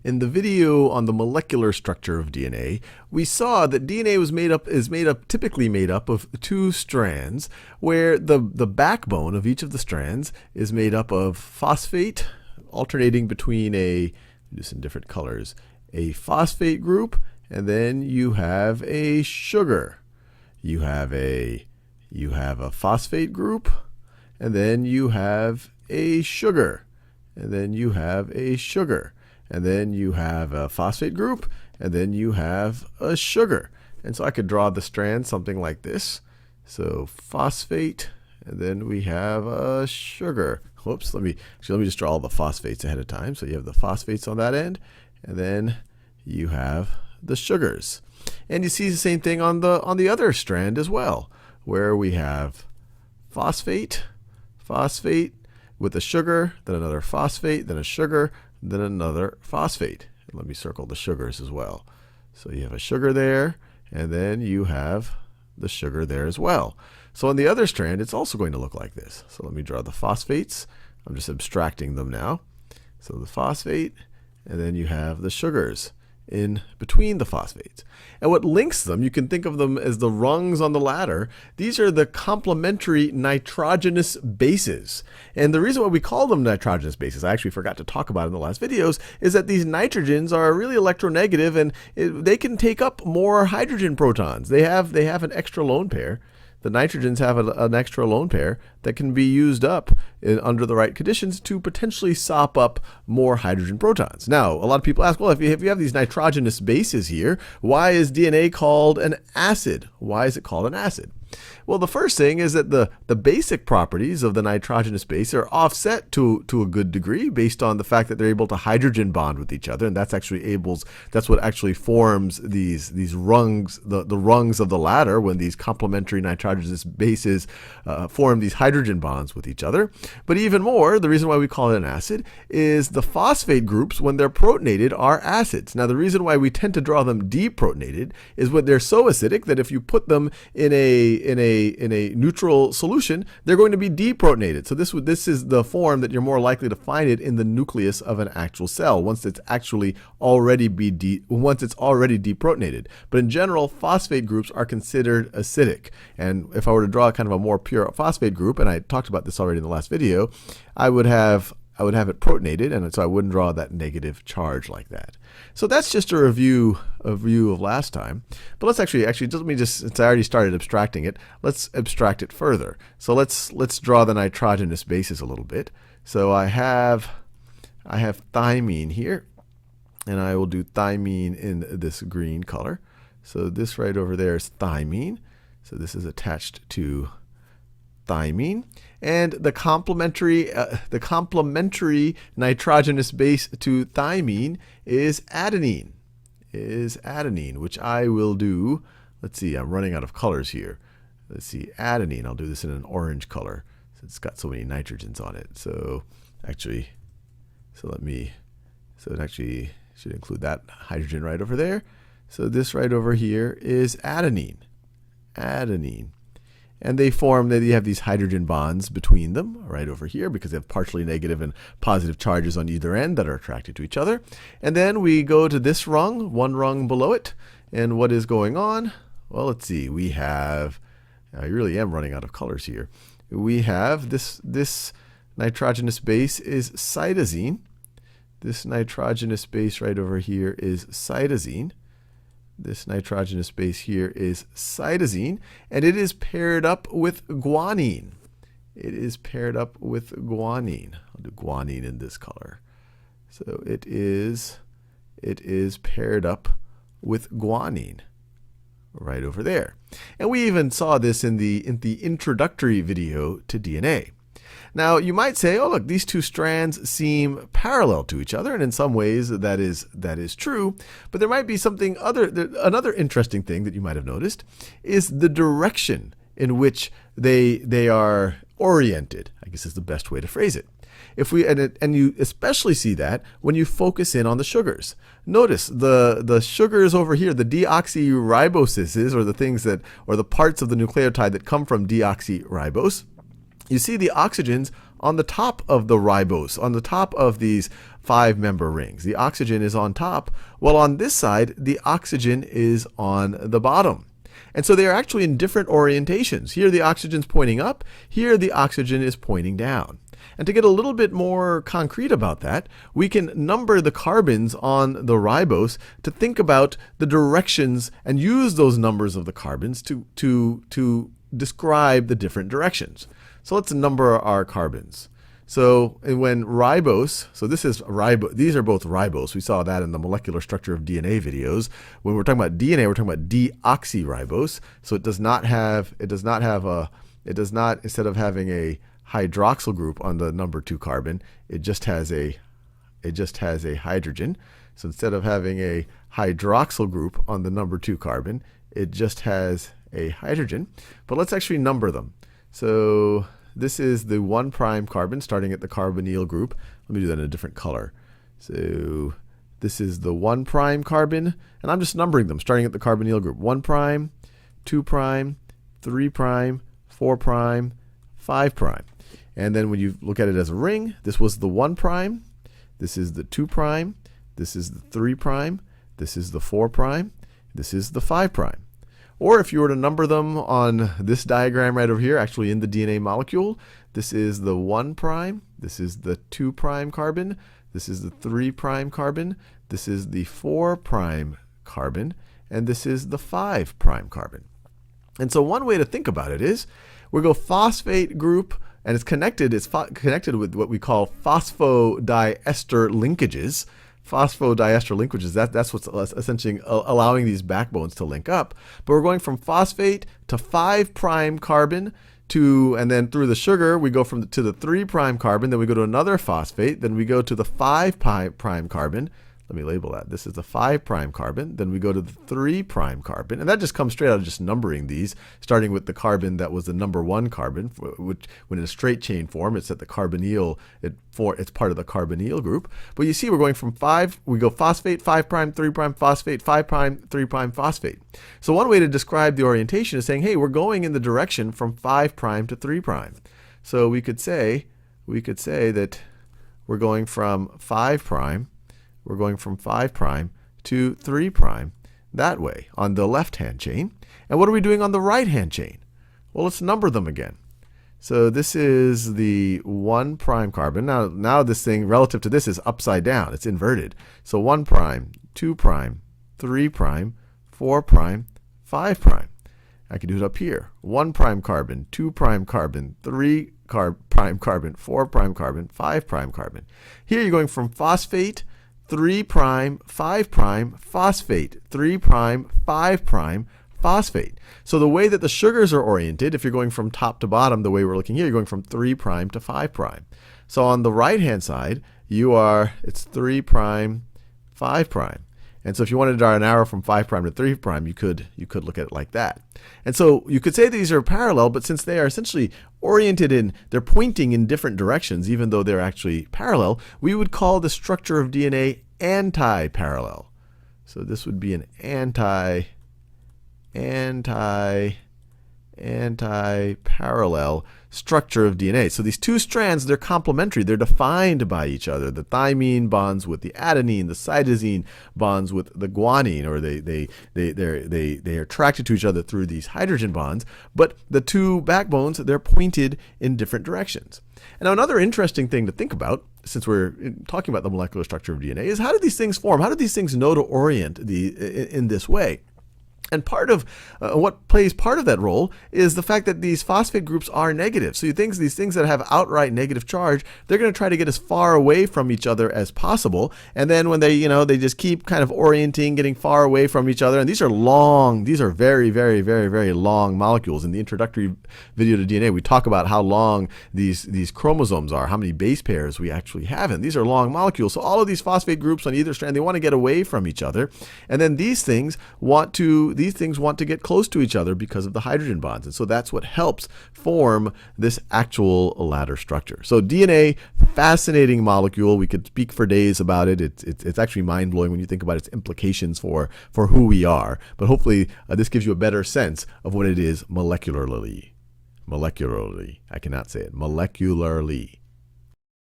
In the video on the molecular structure of DNA, we saw that DNA is typically made up of two strands, where the backbone of each of the strands is made up of phosphate, alternating between just in different colors, a phosphate group, and then you have a sugar. You have a phosphate group, and then you have a sugar. And then you have a sugar. And then you have a phosphate group, and then you have a sugar. And so I could draw the strand something like this. So phosphate, and then we have a sugar. Whoops, let me just draw all the phosphates ahead of time. So you have the phosphates on that end, and then you have the sugars. And you see the same thing on the other strand as well, where we have phosphate with a sugar, then another phosphate, then a sugar, then another phosphate. And let me circle the sugars as well. So you have a sugar there, and then you have the sugar there as well. So on the other strand, it's also going to look like this. So let me draw the phosphates. I'm just abstracting them now. So the phosphate, and then you have the sugars in between the phosphates. And what links them, you can think of them as the rungs on the ladder. These are the complementary nitrogenous bases. And the reason why we call them nitrogenous bases, I actually forgot to talk about in the last videos, is that these nitrogens are really electronegative, and they can take up more hydrogen protons. They have an extra lone pair. The nitrogens have an extra lone pair that can be used up under the right conditions to potentially sop up more hydrogen protons. Now, a lot of people ask, well, if you have these nitrogenous bases here, why is DNA called an acid? Why is it called an acid? Well, the first thing is that the basic properties of the nitrogenous base are offset to a good degree based on the fact that they're able to hydrogen bond with each other, and that's what actually forms these rungs, the rungs of the ladder, when these complementary nitrogenous bases form these hydrogen bonds with each other. But even more, the reason why we call it an acid is the phosphate groups, when they're protonated, are acids. Now, the reason why we tend to draw them deprotonated is when they're so acidic that if you put them in a neutral solution, they're going to be deprotonated. So this is the form that you're more likely to find it in the nucleus of an actual cell once it's already deprotonated. But in general, phosphate groups are considered acidic. And if I were to draw kind of a more pure phosphate group, and I talked about this already in the last video, I would have it protonated, and so I wouldn't draw that negative charge like that. So that's just a review of last time. But let's since I already started abstracting it, let's abstract it further. So let's draw the nitrogenous bases a little bit. So I have thymine here, and I will do thymine in this green color. So this right over there is thymine. So this is attached to thymine, and the complementary nitrogenous base to thymine is adenine. Which I will do. Let's see, I'm running out of colors here. Let's see, adenine. I'll do this in an orange color since it's got so many nitrogens on it. So it actually should include that hydrogen right over there. So this right over here is adenine. And you have these hydrogen bonds between them right over here because they have partially negative and positive charges on either end that are attracted to each other. And then we go to this rung, one rung below it. And what is going on? Well, let's see. We have, I really am running out of colors here. We have this nitrogenous base is cytosine. This nitrogenous base right over here is cytosine. This nitrogenous base here is cytosine, and it is paired up with guanine. I'll do guanine in this color. So it is paired up with guanine right over there. And we even saw this in the introductory video to DNA. Now, you might say, oh, look, these two strands seem parallel to each other, and in some ways that is true, but there might be another interesting thing that you might have noticed is the direction in which they are oriented, I guess is the best way to phrase it. And you especially see that when you focus in on the sugars. Notice the sugars over here, the deoxyriboses, or the parts of the nucleotide that come from deoxyribose. You see the oxygens on the top of the ribose, on the top of these 5-member rings. The oxygen is on top, while on this side, the oxygen is on the bottom. And so they are actually in different orientations. Here the oxygen's pointing up, here the oxygen is pointing down. And to get a little bit more concrete about that, we can number the carbons on the ribose to think about the directions and use those numbers of the carbons to describe the different directions. So let's number our carbons. So when ribose, so this is these are both ribose. We saw that in the molecular structure of DNA videos. When we're talking about DNA, we're talking about deoxyribose. So it does not, instead of having a hydroxyl group on the number 2 carbon, it just has a hydrogen. So instead of having a hydroxyl group on the number 2 carbon, it just has a hydrogen. But let's actually number them. So this is the 1' carbon starting at the carbonyl group. Let me do that in a different color. So this is the 1' carbon, and I'm just numbering them starting at the carbonyl group. 1', 2', 3', 4', 5'. And then when you look at it as a ring, this was the 1', this is the 2', this is the 3', this is the 4', this is the 5'. Or if you were to number them on this diagram right over here, actually in the DNA molecule, this is the 1', this is the 2' carbon, this is the 3' carbon, this is the 4' carbon, and this is the 5' carbon. And so one way to think about it is, we go phosphate group, and it's connected with what we call phosphodiester linkages. Phosphodiester linkages, that's what's essentially allowing these backbones to link up. But we're going from phosphate to 5' carbon and then through the sugar, we go to the 3' carbon, then we go to another phosphate, then we go to the 5' carbon. Let me label that. This is the 5' carbon. Then we go to the 3' carbon. And that just comes straight out of just numbering these, starting with the carbon that was the number 1 carbon, which when in a straight chain form, it's at the carbonyl, it's part of the carbonyl group. But you see we're going from we go phosphate, 5', 3' phosphate, 5', 3' phosphate. So one way to describe the orientation is saying, hey, we're going in the direction from 5' to 3'. So we could say that we're going from 5', to 3' that way on the left-hand chain. And what are we doing on the right-hand chain? Well, let's number them again. So this is the 1' carbon. Now this thing relative to this is upside down. It's inverted. So 1', 2', 3', 4', 5'. I can do it up here. 1' carbon, 2' carbon, 3' carbon, 4' carbon, 5' carbon. Here you're going from phosphate, 3', 5', phosphate, 3', 5', phosphate. So the way that the sugars are oriented, if you're going from top to bottom, the way we're looking here, you're going from 3' to 5'. So on the right-hand side, it's 3', 5'. And so if you wanted to draw an arrow from 5' to 3', you could look at it like that. And so you could say these are parallel, but since they are essentially oriented they're pointing in different directions, even though they're actually parallel, we would call the structure of DNA antiparallel. So this would be an antiparallel structure of DNA. So these two strands, they're complementary. They're defined by each other. The thymine bonds with the adenine, the cytosine bonds with the guanine, or they're attracted to each other through these hydrogen bonds. But the two backbones, they're pointed in different directions. And now another interesting thing to think about, since we're talking about the molecular structure of DNA, is how do these things form? How do these things know to orient in this way? And part of what plays part of that role is the fact that these phosphate groups are negative. So these things that have outright negative charge, they're going to try to get as far away from each other as possible. And then when they just keep kind of orienting, getting far away from each other. And these are very, very, very, very long molecules. In the introductory video to DNA, we talk about how long these chromosomes are, how many base pairs we actually have. And these are long molecules. So all of these phosphate groups on either strand, they want to get away from each other. And then these things want to get close to each other because of the hydrogen bonds. And so that's what helps form this actual ladder structure. So DNA, fascinating molecule. We could speak for days about it. It's actually mind-blowing when you think about its implications for who we are. But hopefully this gives you a better sense of what it is molecularly. I cannot say it. Molecularly.